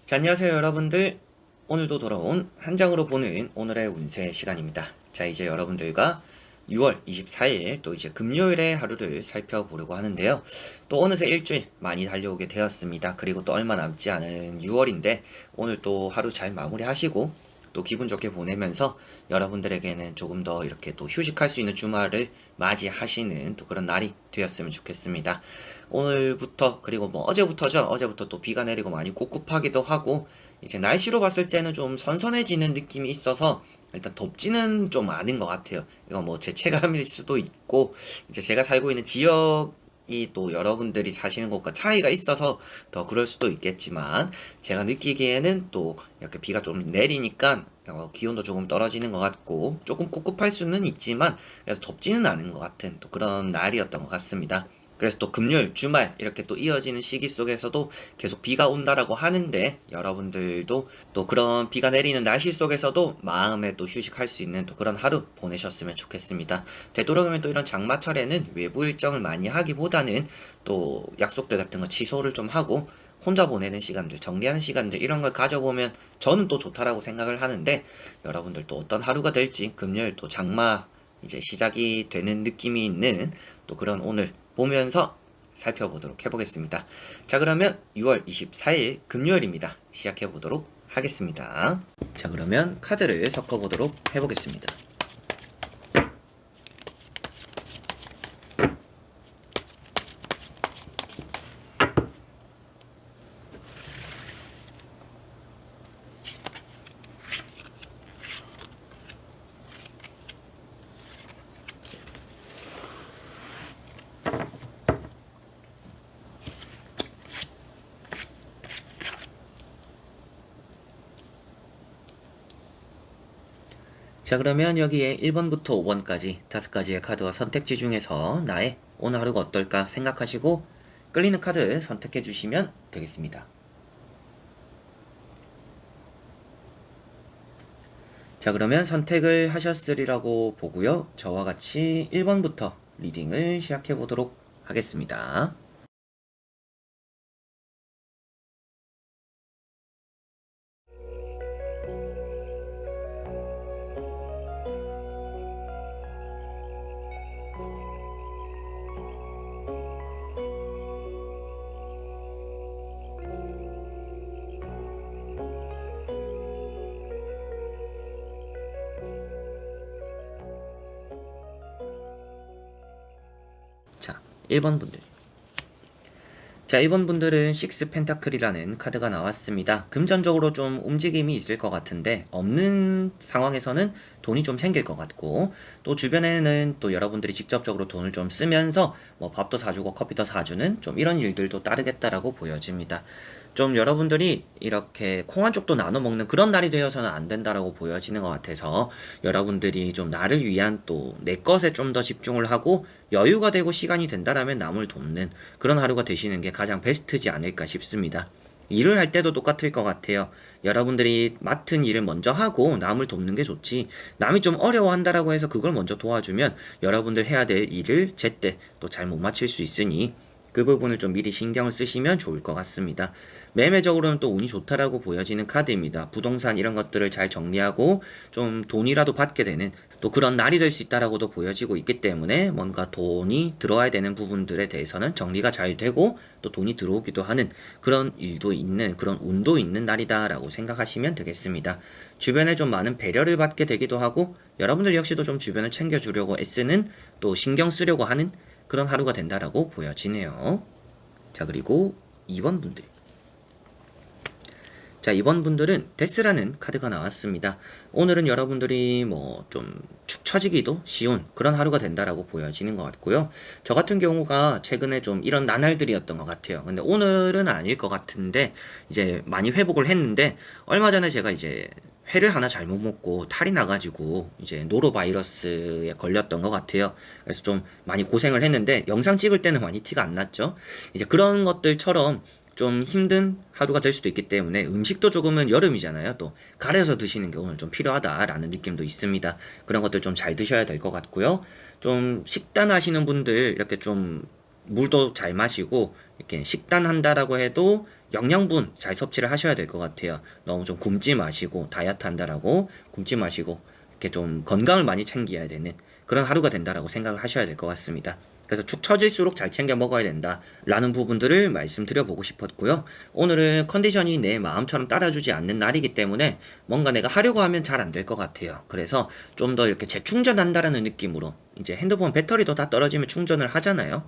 자, 안녕하세요 여러분들. 오늘도 돌아온 한 장으로 보는 오늘의 운세 시간입니다. 자, 이제 여러분들과 6월 24일 또 이제 금요일의 하루를 살펴보려고 하는데요. 또 어느새 일주일 많이 달려오게 되었습니다. 그리고 또 얼마 남지 않은 6월인데 오늘 또 하루 잘 마무리하시고 또 기분 좋게 보내면서 여러분들에게는 조금 더 이렇게 또 휴식할 수 있는 주말을 맞이하시는 또 그런 날이 되었으면 좋겠습니다. 오늘부터 그리고 뭐 어제부터죠. 어제부터 또 비가 내리고 많이 꿉꿉하기도 하고 이제 날씨로 봤을 때는 좀 선선해지는 느낌이 있어서 일단 덥지는 좀 않은 것 같아요. 이건 뭐 제 체감일 수도 있고 이제 제가 살고 있는 지역이 또 여러분들이 사시는 곳과 차이가 있어서 더 그럴 수도 있겠지만 제가 느끼기에는 또 이렇게 비가 좀 내리니까 기온도 조금 떨어지는 것 같고 조금 꿉꿉할 수는 있지만 그래서 덥지는 않은 것 같은 또 그런 날이었던 것 같습니다. 그래서 또 금요일, 주말 이렇게 또 이어지는 시기 속에서도 계속 비가 온다라고 하는데 여러분들도 또 그런 비가 내리는 날씨 속에서도 마음에 또 휴식할 수 있는 또 그런 하루 보내셨으면 좋겠습니다. 되도록이면 또 이런 장마철에는 외부 일정을 많이 하기보다는 또 약속들 같은 거 취소를 좀 하고 혼자 보내는 시간들, 정리하는 시간들 이런 걸 가져보면 저는 또 좋다라고 생각을 하는데 여러분들 또 어떤 하루가 될지 금요일 또 장마 이제 시작이 되는 느낌이 있는 또 그런 오늘 보면서 살펴보도록 해보겠습니다. 자, 그러면 6월 24일 금요일입니다. 시작해보도록 하겠습니다. 자, 그러면 카드를 섞어보도록 해보겠습니다. 자, 그러면 여기에 1번부터 5번까지 5가지의 카드와 선택지 중에서 나의 오늘 하루가 어떨까 생각하시고 끌리는 카드 선택해 주시면 되겠습니다. 자, 그러면 선택을 하셨으리라고 보고요. 저와 같이 1번부터 리딩을 시작해 보도록 하겠습니다. 자, 1번 분들. 자, 2번 분들은 식스 펜타클이라는 카드가 나왔습니다. 금전적으로 좀 움직임이 있을 것 같은데 없는 상황에서는 돈이 좀 생길 것 같고 또 주변에는 또 여러분들이 직접적으로 돈을 좀 쓰면서 뭐 밥도 사주고 커피도 사주는 좀 이런 일들도 따르겠다라고 보여집니다. 좀 여러분들이 이렇게 콩 한 쪽도 나눠 먹는 그런 날이 되어서는 안 된다라고 보여지는 것 같아서 여러분들이 좀 나를 위한 또 내 것에 좀 더 집중을 하고 여유가 되고 시간이 된다라면 남을 돕는 그런 하루가 되시는 게 가장 베스트지 않을까 싶습니다. 일을 할 때도 똑같을 것 같아요. 여러분들이 맡은 일을 먼저 하고 남을 돕는 게 좋지. 남이 좀 어려워한다라고 해서 그걸 먼저 도와주면 여러분들 해야 될 일을 제때 또 잘 못 마칠 수 있으니 그 부분을 좀 미리 신경을 쓰시면 좋을 것 같습니다. 매매적으로는 또 운이 좋다라고 보여지는 카드입니다. 부동산 이런 것들을 잘 정리하고 좀 돈이라도 받게 되는 또 그런 날이 될 수 있다라고도 보여지고 있기 때문에 뭔가 돈이 들어와야 되는 부분들에 대해서는 정리가 잘 되고 또 돈이 들어오기도 하는 그런 일도 있는 그런 운도 있는 날이다라고 생각하시면 되겠습니다. 주변에 좀 많은 배려를 받게 되기도 하고 여러분들 역시도 좀 주변을 챙겨주려고 애쓰는 또 신경 쓰려고 하는 그런 하루가 된다라고 보여지네요. 자, 그리고 2번 분들. 자, 이번 분들은 데스라는 카드가 나왔습니다. 오늘은 여러분들이 뭐 좀 축 처지기도 쉬운 그런 하루가 된다라고 보여지는 것 같고요. 저 같은 경우가 최근에 좀 이런 나날들이었던 것 같아요. 근데 오늘은 아닐 것 같은데 이제 많이 회복을 했는데 얼마 전에 제가 이제 회를 하나 잘못 먹고 탈이 나가지고 이제 노로바이러스에 걸렸던 것 같아요. 그래서 좀 많이 고생을 했는데 영상 찍을 때는 많이 티가 안 났죠. 이제 그런 것들처럼 좀 힘든 하루가 될 수도 있기 때문에 음식도 조금은 여름이잖아요. 또 가려서 드시는 게 오늘 좀 필요하다라는 느낌도 있습니다. 그런 것들 좀 잘 드셔야 될 것 같고요. 좀 식단 하시는 분들 이렇게 좀 물도 잘 마시고 이렇게 식단 한다라고 해도 영양분 잘 섭취를 하셔야 될 것 같아요. 너무 좀 굶지 마시고 다이어트 한다라고 굶지 마시고 이렇게 좀 건강을 많이 챙겨야 되는 그런 하루가 된다라고 생각을 하셔야 될 것 같습니다. 그래서 축 처질수록 잘 챙겨 먹어야 된다라는 부분들을 말씀드려보고 싶었고요. 오늘은 컨디션이 내 마음처럼 따라주지 않는 날이기 때문에 뭔가 내가 하려고 하면 잘 안 될 것 같아요. 그래서 좀 더 이렇게 재충전한다라는 느낌으로 이제 핸드폰 배터리도 다 떨어지면 충전을 하잖아요.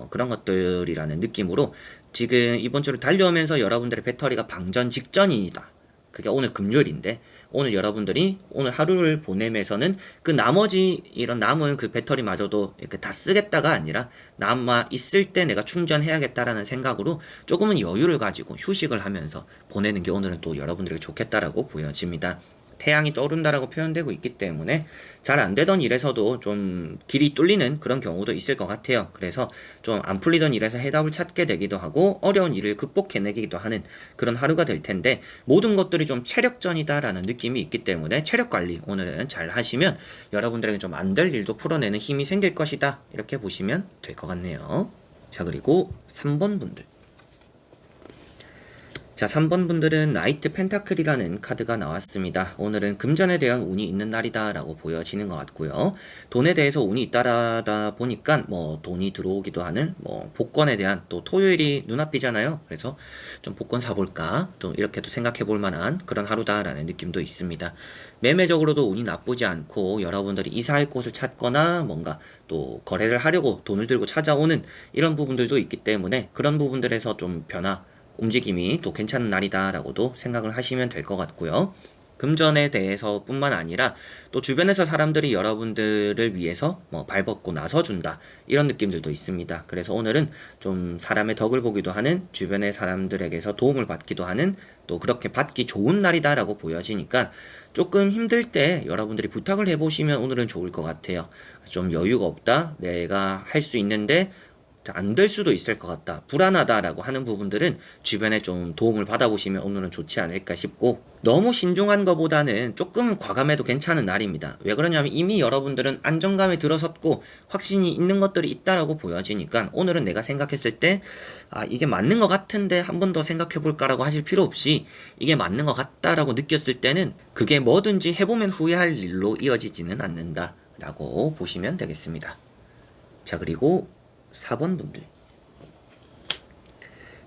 그런 것들이라는 느낌으로 지금 이번 주를 달려오면서 여러분들의 배터리가 방전 직전이다. 그게 오늘 금요일인데 오늘 여러분들이 오늘 하루를 보내면서는 그 나머지 이런 남은 그 배터리마저도 이렇게 다 쓰겠다가 아니라 남아 있을 때 내가 충전해야겠다라는 생각으로 조금은 여유를 가지고 휴식을 하면서 보내는 게 오늘은 또 여러분들에게 좋겠다라고 보여집니다. 태양이 떠오른다라고 표현되고 있기 때문에 잘 안 되던 일에서도 좀 길이 뚫리는 그런 경우도 있을 것 같아요. 그래서 좀 안 풀리던 일에서 해답을 찾게 되기도 하고 어려운 일을 극복해내기도 하는 그런 하루가 될 텐데 모든 것들이 좀 체력전이다라는 느낌이 있기 때문에 체력 관리 오늘은 잘 하시면 여러분들에게 좀 안 될 일도 풀어내는 힘이 생길 것이다. 이렇게 보시면 될 것 같네요. 자, 그리고 3번 분들. 자, 3번 분들은 나이트 펜타클이라는 카드가 나왔습니다. 오늘은 금전에 대한 운이 있는 날이다 라고 보여지는 것 같고요. 돈에 대해서 운이 잇따라다 보니까 뭐 돈이 들어오기도 하는 뭐 복권에 대한 또 토요일이 눈앞이잖아요. 그래서 좀 복권 사볼까 좀 이렇게도 생각해 볼 만한 그런 하루다라는 느낌도 있습니다. 매매적으로도 운이 나쁘지 않고 여러분들이 이사할 곳을 찾거나 뭔가 또 거래를 하려고 돈을 들고 찾아오는 이런 부분들도 있기 때문에 그런 부분들에서 좀 변화 움직임이 또 괜찮은 날이다라고도 생각을 하시면 될 것 같고요. 금전에 대해서 뿐만 아니라 또 주변에서 사람들이 여러분들을 위해서 뭐 발벗고 나서준다 이런 느낌들도 있습니다. 그래서 오늘은 좀 사람의 덕을 보기도 하는 주변의 사람들에게서 도움을 받기도 하는 또 그렇게 받기 좋은 날이다라고 보여지니까 조금 힘들 때 여러분들이 부탁을 해보시면 오늘은 좋을 것 같아요. 좀 여유가 없다 내가 할 수 있는데 안 될 수도 있을 것 같다, 불안하다라고 하는 부분들은 주변에 좀 도움을 받아보시면 오늘은 좋지 않을까 싶고 너무 신중한 것보다는 조금은 과감해도 괜찮은 날입니다. 왜 그러냐면 이미 여러분들은 안정감에 들어섰고 확신이 있는 것들이 있다라고 보여지니까 오늘은 내가 생각했을 때 이게 맞는 것 같은데 한 번 더 생각해볼까라고 하실 필요 없이 이게 맞는 것 같다라고 느꼈을 때는 그게 뭐든지 해보면 후회할 일로 이어지지는 않는다라고 보시면 되겠습니다. 자, 그리고 4번 분들.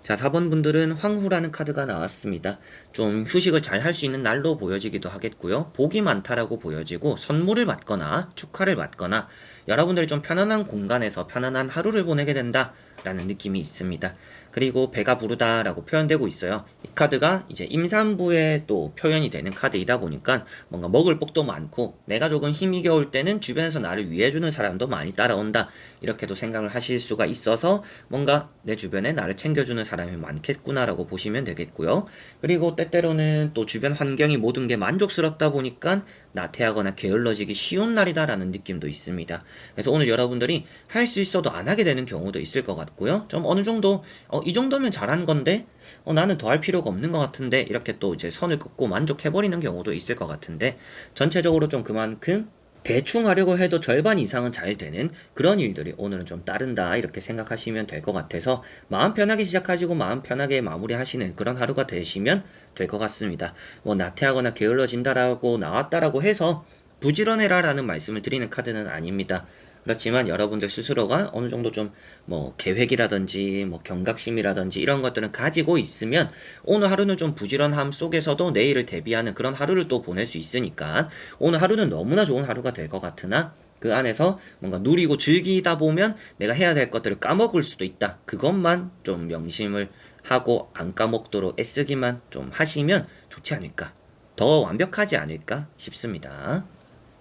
자, 4번 분들은 황후라는 카드가 나왔습니다. 좀 휴식을 잘 할 수 있는 날로 보여지기도 하겠고요. 복이 많다라고 보여지고 선물을 받거나 축하를 받거나 여러분들이 좀 편안한 공간에서 편안한 하루를 보내게 된다라는 느낌이 있습니다. 그리고 배가 부르다라고 표현되고 있어요. 이 카드가 이제 임산부에 또 표현이 되는 카드이다 보니까 뭔가 먹을 복도 많고 내가 조금 힘이 겨울 때는 주변에서 나를 위해주는 사람도 많이 따라온다 이렇게도 생각을 하실 수가 있어서 뭔가 내 주변에 나를 챙겨주는 사람이 많겠구나라고 보시면 되겠고요. 그리고 때때로는 또 주변 환경이 모든 게 만족스럽다 보니까 나태하거나 게을러지기 쉬운 날이다라는 느낌도 있습니다. 그래서 오늘 여러분들이 할 수 있어도 안 하게 되는 경우도 있을 것 같고요. 좀 어느 정도 이 정도면 잘한 건데 나는 더 할 필요가 없는 것 같은데 이렇게 또 이제 선을 긋고 만족해버리는 경우도 있을 것 같은데 전체적으로 좀 그만큼 대충 하려고 해도 절반 이상은 잘 되는 그런 일들이 오늘은 좀 따른다 이렇게 생각하시면 될 것 같아서 마음 편하게 시작하시고 마음 편하게 마무리하시는 그런 하루가 되시면 될 것 같습니다. 뭐 나태하거나 게을러진다라고 나왔다라고 해서 부지런해라 라는 말씀을 드리는 카드는 아닙니다. 그렇지만 여러분들 스스로가 어느 정도 좀 뭐 계획이라든지 뭐 경각심이라든지 이런 것들은 가지고 있으면 오늘 하루는 좀 부지런함 속에서도 내일을 대비하는 그런 하루를 또 보낼 수 있으니까 오늘 하루는 너무나 좋은 하루가 될 것 같으나 그 안에서 뭔가 누리고 즐기다 보면 내가 해야 될 것들을 까먹을 수도 있다. 그것만 좀 명심을 하고 안 까먹도록 애쓰기만 좀 하시면 좋지 않을까. 더 완벽하지 않을까 싶습니다.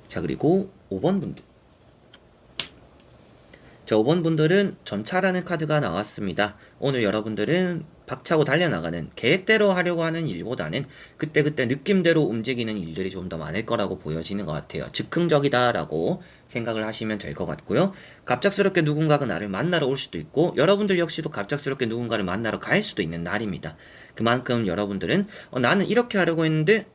자, 그리고 5번 분들. 자, 5번 분들은 전차라는 카드가 나왔습니다. 오늘 여러분들은 박차고 달려나가는 계획대로 하려고 하는 일보다는 그때그때 느낌대로 움직이는 일들이 좀 더 많을 거라고 보여지는 것 같아요. 즉흥적이다라고 생각을 하시면 될 것 같고요. 갑작스럽게 누군가가 나를 만나러 올 수도 있고 여러분들 역시도 갑작스럽게 누군가를 만나러 갈 수도 있는 날입니다. 그만큼 여러분들은 나는 이렇게 하려고 했는데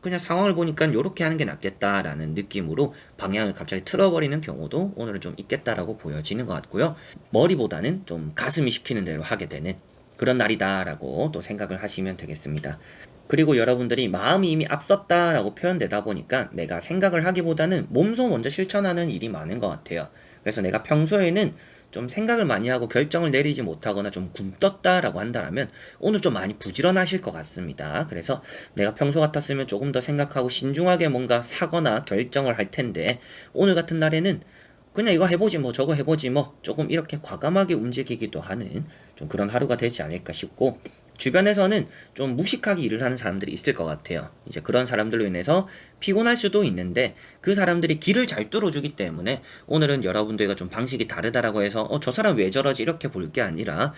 그냥 상황을 보니까 이렇게 하는 게 낫겠다라는 느낌으로 방향을 갑자기 틀어버리는 경우도 오늘은 좀 있겠다라고 보여지는 것 같고요. 머리보다는 좀 가슴이 시키는 대로 하게 되는 그런 날이다라고 또 생각을 하시면 되겠습니다. 그리고 여러분들이 마음이 이미 앞섰다라고 표현되다 보니까 내가 생각을 하기보다는 몸소 먼저 실천하는 일이 많은 것 같아요. 그래서 내가 평소에는 좀 생각을 많이 하고 결정을 내리지 못하거나 좀 굼떴다라고 한다면 오늘 좀 많이 부지런하실 것 같습니다. 그래서 내가 평소 같았으면 조금 더 생각하고 신중하게 뭔가 사거나 결정을 할 텐데 오늘 같은 날에는 그냥 이거 해보지 뭐 저거 해보지 뭐 조금 이렇게 과감하게 움직이기도 하는 좀 그런 하루가 되지 않을까 싶고, 주변에서는 좀 무식하게 일을 하는 사람들이 있을 것 같아요. 이제 그런 사람들로 인해서 피곤할 수도 있는데 그 사람들이 길을 잘 뚫어주기 때문에 오늘은 여러분들과 좀 방식이 다르다라고 해서 저 사람 왜 저러지 이렇게 볼 게 아니라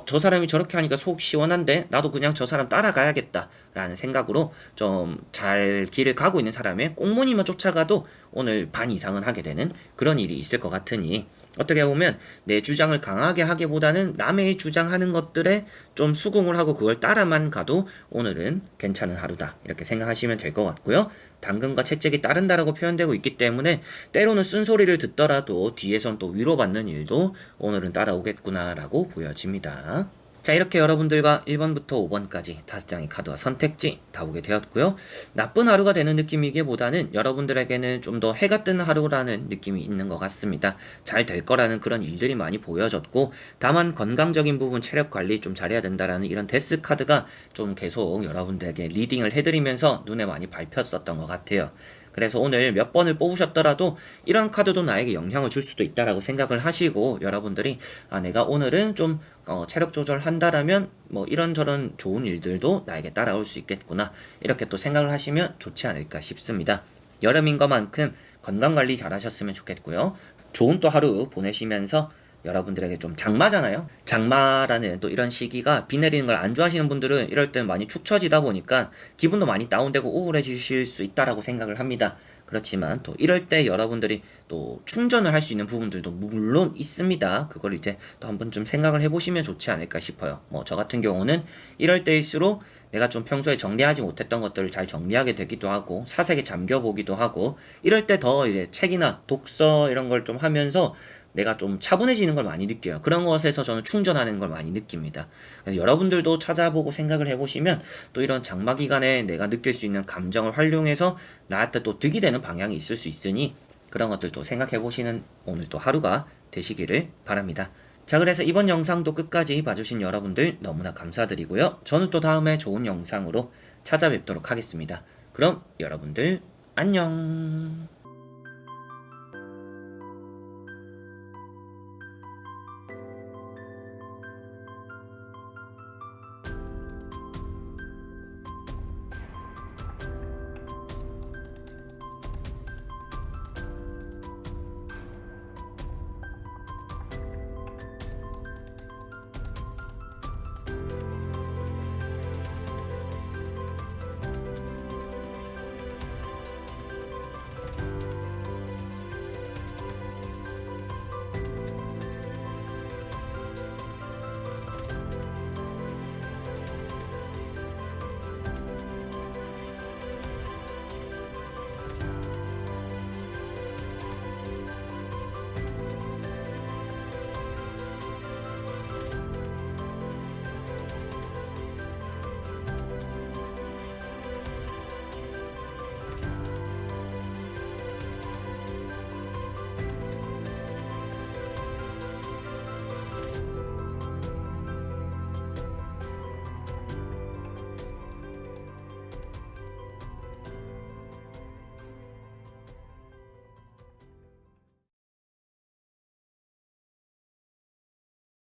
저 사람이 저렇게 하니까 속 시원한데 나도 그냥 저 사람 따라가야겠다 라는 생각으로 좀 잘 길을 가고 있는 사람의 꽁무니만 쫓아가도 오늘 반 이상은 하게 되는 그런 일이 있을 것 같으니, 어떻게 보면 내 주장을 강하게 하기보다는 남의 주장하는 것들에 좀 수긍을 하고 그걸 따라만 가도 오늘은 괜찮은 하루다 이렇게 생각하시면 될 것 같고요. 당근과 채찍이 따른다라고 표현되고 있기 때문에 때로는 쓴소리를 듣더라도 뒤에선 또 위로받는 일도 오늘은 따라오겠구나라고 보여집니다. 자, 이렇게 여러분들과 1번부터 5번까지 5장의 카드와 선택지 다 보게 되었고요. 나쁜 하루가 되는 느낌이기보다는 여러분들에게는 좀 더 해가 뜨는 하루라는 느낌이 있는 것 같습니다. 잘 될 거라는 그런 일들이 많이 보여졌고, 다만 건강적인 부분 체력 관리 좀 잘해야 된다라는 이런 데스 카드가 좀 계속 여러분들에게 리딩을 해드리면서 눈에 많이 밟혔었던 것 같아요. 그래서 오늘 몇 번을 뽑으셨더라도 이런 카드도 나에게 영향을 줄 수도 있다라고 생각을 하시고, 여러분들이 내가 오늘은 좀 체력 조절한다라면 뭐 이런저런 좋은 일들도 나에게 따라올 수 있겠구나 이렇게 또 생각을 하시면 좋지 않을까 싶습니다. 여름인 것만큼 건강관리 잘 하셨으면 좋겠고요. 좋은 또 하루 보내시면서, 여러분들에게 좀 장마잖아요. 장마라는 또 이런 시기가 비 내리는 걸 안 좋아하시는 분들은 이럴 땐 많이 축 처지다 보니까 기분도 많이 다운되고 우울해지실 수 있다라고 생각을 합니다. 그렇지만 또 이럴 때 여러분들이 또 충전을 할 수 있는 부분들도 물론 있습니다. 그걸 이제 또 한번 좀 생각을 해보시면 좋지 않을까 싶어요. 뭐 저 같은 경우는 이럴 때일수록 내가 좀 평소에 정리하지 못했던 것들을 잘 정리하게 되기도 하고 사색에 잠겨보기도 하고, 이럴 때 더 이제 책이나 독서 이런 걸 좀 하면서 내가 좀 차분해지는 걸 많이 느껴요. 그런 것에서 저는 충전하는 걸 많이 느낍니다. 그래서 여러분들도 찾아보고 생각을 해보시면 또 이런 장마 기간에 내가 느낄 수 있는 감정을 활용해서 나한테 또 득이 되는 방향이 있을 수 있으니 그런 것들도 생각해보시는 오늘 또 하루가 되시기를 바랍니다. 자, 그래서 이번 영상도 끝까지 봐주신 여러분들 너무나 감사드리고요. 저는 또 다음에 좋은 영상으로 찾아뵙도록 하겠습니다. 그럼 여러분들 안녕.